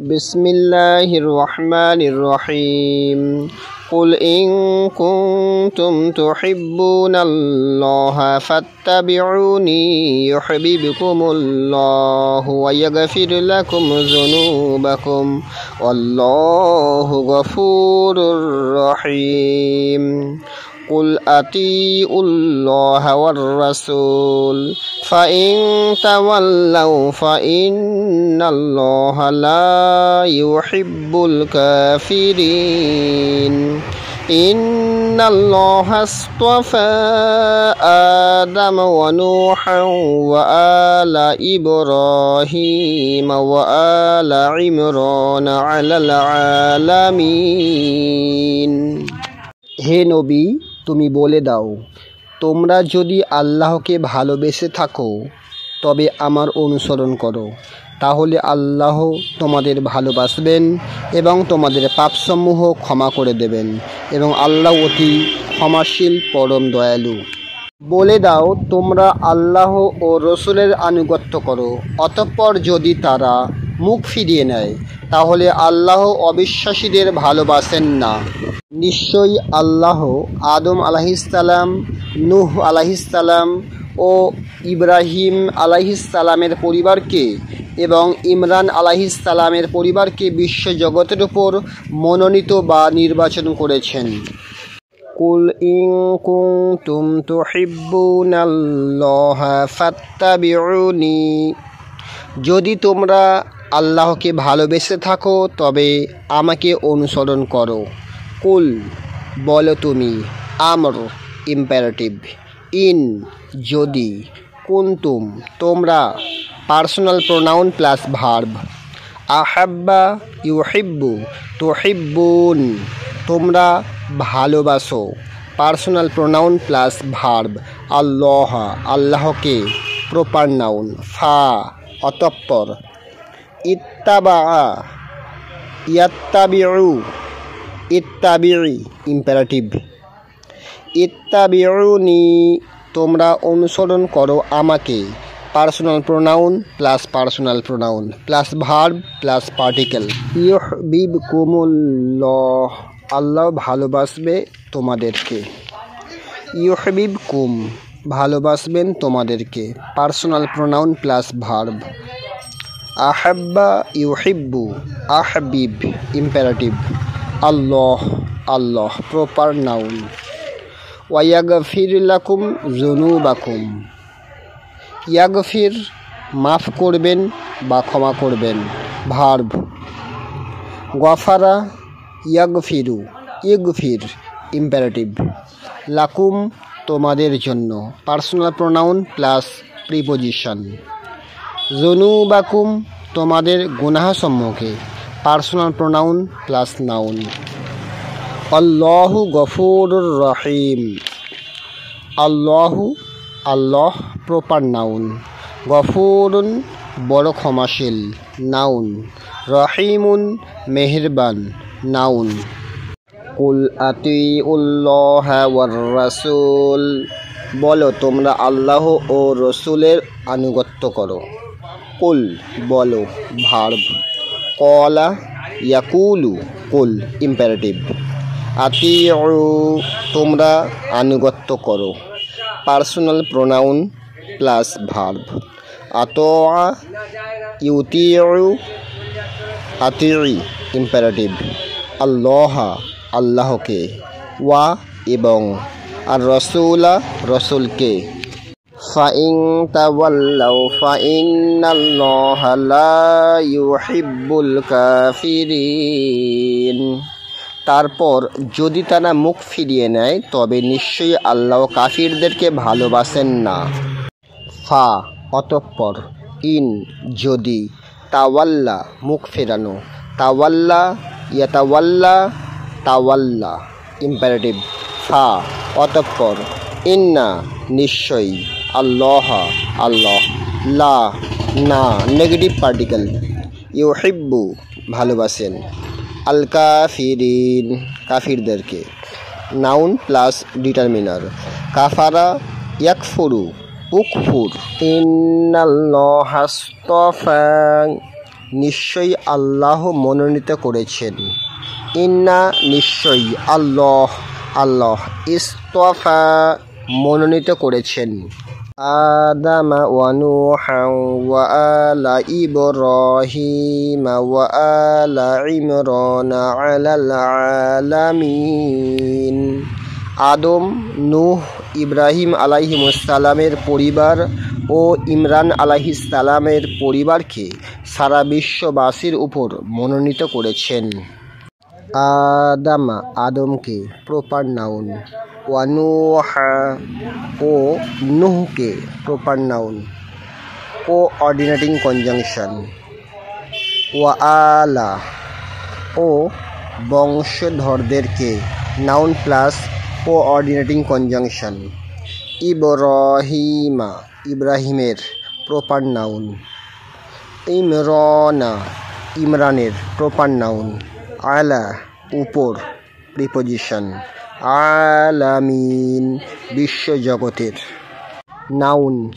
বিসমিল্লাহির রহমানির রহিম। কুল ইন কুনতুম তুহিব্বুনাল্লাহা ফাত্তাবিউনি ইউহিব্বুকুমুল্লাহু ওয়া ইয়াগফির লাকুম যুনুবাকুম ওয়াল্লাহু গফুরুর রহিম। কুল আতিউল্লাহা ওয়ার রাসূল ফাইন তাওয়াল্লাউ ফাইন্নাল্লাহা লা ইউহিব্বুল কাফিরিন। ইন্নাল্লাহা আসতাফা আদম ওয়া নূহান ওয়া আলা ইব্রাহিম ওয়া আলা ইমরান আলাল আলামিন। হে নবী, তুমি বলে দাও, তোমরা যদি আল্লাহকে ভালোবেসে থাকো তবে আমার অনুসরণ করো, তাহলে আল্লাহ তোমাদের ভালোবাসবেন এবং তোমাদের পাপসমূহ ক্ষমা করে দেবেন এবং আল্লাহ অতি ক্ষমাশীল পরম দয়ালু। বলে দাও, তোমরা আল্লাহ ও রসুলের আনুগত্য করো, অতঃপর যদি তারা মুখ ফিরিয়ে নেয় তাহলে আল্লাহ অবিশ্বাসীদের ভালোবাসেন না। নিশ্চয়ই আল্লাহ আদম আলাইহিসসালাম, নূহ আলাইহিসসালাম ও ইব্রাহিম আলাইহিসসালামের পরিবারকে এবং ইমরান আলাইহিসসালামের পরিবারকে বিশ্বজগতের উপর মনোনীত বা নির্বাচন করেছেন। কুল ইন কুনতুম তুহিব্বুনাল্লাহা ফাত্তাবিউনি, যদি তোমরা আল্লাহকে ভালোবেসে থাকো তবে আমাকে অনুসরণ করো। কুল বলো তুমি, আমর ইম্পারেটিভ, ইন যদি, কুনতুম তোমরা পার্সোনাল প্রোনাউন প্লাস ভার্ব, আহাব্বা ইউহিব্বু তুহিব্বুন তোমরা ভালোবাসো, পার্সোনাল প্রোনাউন প্লাস ভার্ব, আল্লাহ আল্লাহকে প্রপার নাউন, ফা অতঃপর, ইত্তাবা ইয়াত্তাবিউ ইত্তাবিই ইম্পারেটিভ, ইত্তাবিউনি তোমরা অনুসরণ করো আমাকে, personal pronoun plus verb plus particle, ইউহিব্বুকুমুল্লাহ আল্লাহ ভালোবাসবে তোমাদেরকে, ইউহিব্বুকুম ভালোবাসবেন তোমাদেরকে, পার্সোনাল প্রোনাউন প্লাস ভার্ব, আহাব্বা ইউহিব্বু আহবিব ইম্পারেটিভ, আল্লাহ আল্লাহ প্রপার নাউন, ওয়া ইয়াগফির লাকুম যুনুবাকুম ইয়াগফির মাফ করবেন বা ক্ষমা করবেন, ভার্ব, গফারা ইয়াগফিরু ইগফির ইম্পারেটিভ, লাকুম তোমাদের জন্য, পার্সোনাল প্রোনাউন প্লাস প্রিপোজিশন, যুনুবাকুম তোমাদের গুনাহসমূহকে, পার্সোনাল প্রোনাউন প্লাস নাউন, আল্লাহু গফুরুর রহিম আল্লাহু আল্লাহ প্রপার নাউন, গফুরুন বড় ক্ষমাশীল নাউন, রহিমুন মেহেরবান নাউন। কুল আতিউল্লাহা ওয়ার রাসূল বলো, তোমরা আল্লাহ ও রসুলের আনুগত্য করো। কুল বলো ভার্ব, ক্বালা ইয়াকুলু কুল ইম্পারেটিভ, আতিউ তোমরা আনুগত্য করো, পার্সোনাল প্রোনাউন প্লাস ভার্ব, আতআ ইউতিউ আতিই ইম্পারেটিভ, আল্লাহ আল্লাহকে, ওয়া এবং, আর রসুলা রসুলকে, ফাইন তাওয়াল্লাউ ফাইন্নাল্লাহা লা ইউহিব্বুল কাফিরিন, তারপর যদি তারা মুখ ফিরিয়ে নেয় তবে নিশ্চয়ই আল্লাহ কাফিরদেরকে ভালোবাসেন না। ফা অতঃপর, ইন যদি, তাওয়াল্লা মুখ ফেরানো, তাওয়াল্লা ইয়াতাওয়াল্লা তাওয়াল্লা ইম্পারেটিভ, ফা অতঃপর, ইন্না নিশ্চয়ই, আল্লাহ আল্লাহ, লা না নেগেটিভ পার্টিকেল, ইউহিব্বু ভালোবাসেন, আল কাফিরিন কাফিরদেরকে, নাউন প্লাস ডিটারমিনার, কাফারা ইয়াকফুরু উকফুর, ইন্নাল্লাহা আসতাফা নিশ্চয়ই আল্লাহ মনোনীত করেছেন। ইন্না নিশ্চয়ই আল্লাহ ইস্তফা মনোনীত করেছেন। আদাম ওয়া নূহান ওয়া আলা ইব্রাহিম ওয়া আলা ইমরান আলাল আলামিন। আদম, নূহ, ইব্রাহিম আলাইহিমুসসালামের পরিবার ও ইমরান আলাইহিসসালামের পরিবারকে সারা বিশ্ববাসীর উপর মনোনীত করেছেন। আদামা আদমকে প্রপার নাউন, ওয়া নূহা ও নূহকে প্রপার নাউন ও অর্ডিনেটিং কনজাংশন, ওয়া আলা ও বংশধরদেরকে নাউন প্লাস ও অর্ডিনেটিং কনজাংশন, ইব্রাহিমা ইব্রাহিমের প্রপার নাউন, ইমরানা ইমরানের প্রপার নাউন, আলা উপর প্রিপোজিশন, আলামিন বিশ্বজগতের নাউন।